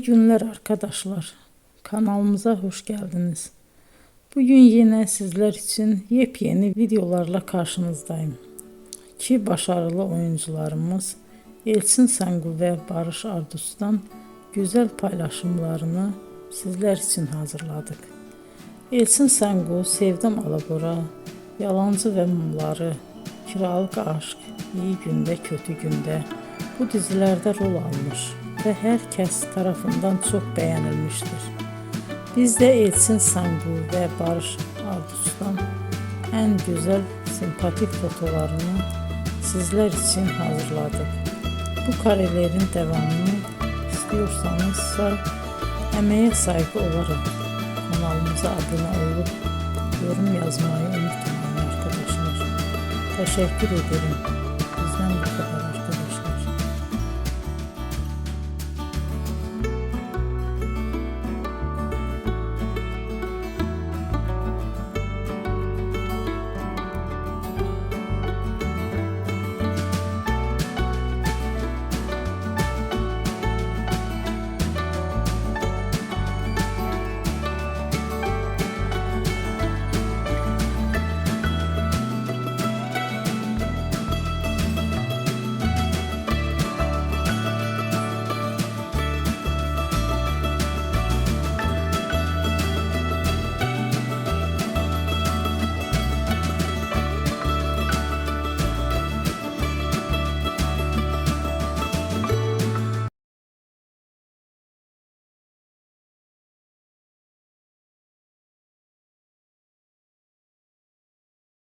İyi günler arkadaşlar. Kanalımıza hoş geldiniz. Bugün yine sizler için yepyeni videolarla karşınızdayım. İki başarılı oyuncularımız Elçin Sangu ve Barış Ardus'tan güzel paylaşımlarını sizler için hazırladık. Elçin Sangu, Sevdim Alabora, Yalancı ve Mumları, Kiralık Aşk, İyi Günde Kötü Günde bu dizilerde rol almış ve herkes tarafından çok beğenilmiştir. Biz de Elçin Sangu ve Barış Ardus'tan en güzel sempatik fotolarını sizler için hazırladık. Bu karelerin devamını istiyorsanız emeğe saygı olarak kanalımıza abone olup yorum yazmayı unutmayın arkadaşlar. Teşekkür ederim.